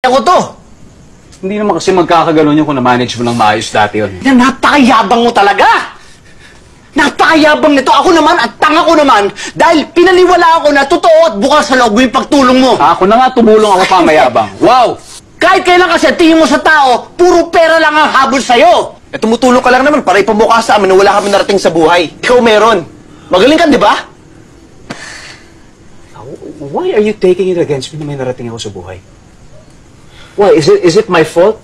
ako to. Hindi naman kasi magkakagano'n yung kung na-manage mo ng maayos dati yun. Na napakayabang mo talaga. Napakayabang nito. Ako naman at tanga ko naman dahil pinaniwala ako na totoo at bukas sa loob mo yung pagtulong mo. Ako na nga, tumulong ako pa mayabang. Wow! Kahit kailan kasi tingin mo sa tao, puro pera lang ang habol sa'yo. Eh, tumutulong ka lang naman para ipamukha sa amin na wala kami narating sa buhay. Ikaw meron. Magaling ka, di ba? Why are you taking it against me na may narating ako sa buhay? Why? Is it my fault?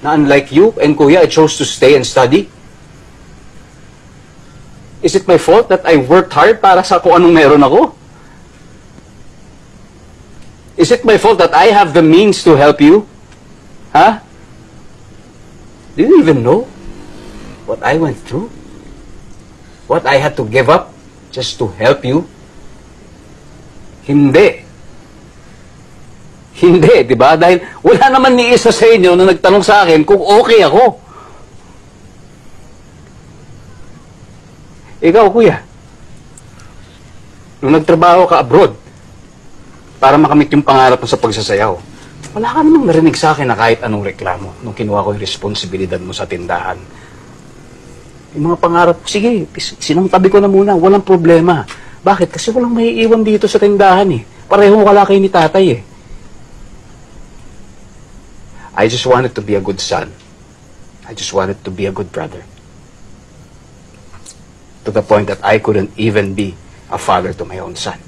Na unlike you and Kuya, I chose to stay and study? Is it my fault that I worked hard para sa kung anong meron ako? Is it my fault that I have the means to help you? Huh? Do you even know what I went through? What I had to give up just to help you? Hindi. Hindi, di ba? Dahil wala naman ni isa sa inyo na nagtanong sa akin kung okay ako. Ikaw, Kuya, nung nagtrabaho ka abroad para makamit yung pangarap mo sa pagsasayaw, wala ka namang narinig sa akin na kahit anong reklamo nung kinuha ko yung responsibilidad mo sa tindahan. Yung mga pangarap, sige, sinangtabi ko na muna, walang problema. Bakit? Kasi walang maiiwan dito sa tindahan eh. Pareho wala kayo ni tatay eh. I just wanted to be a good son. I just wanted to be a good brother. To the point that I couldn't even be a father to my own son.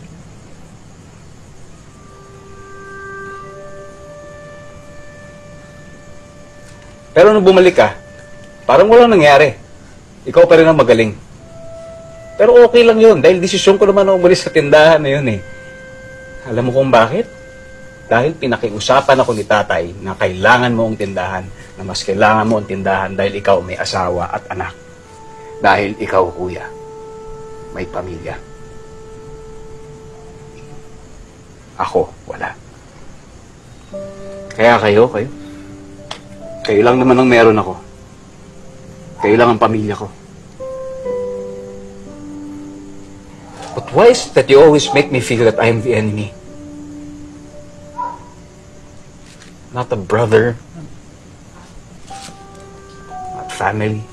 Pero nung bumalik ka, parang walang nangyari. Ikaw pa rin ang magaling. Pero okay lang yun, dahil desisyon ko naman na umalis sa tindahan na yun eh. Alam mo kung bakit? Dahil pinakiusapan ako ni tatay na kailangan mo ang tindahan, na mas kailangan mo ang tindahan dahil ikaw may asawa at anak. Dahil ikaw, Kuya, may pamilya. Ako, wala. Kaya kayo lang naman ang meron ako. Kayo lang ang pamilya ko. But why is it that you always make me feel that I am the enemy? Not a brother. Not family.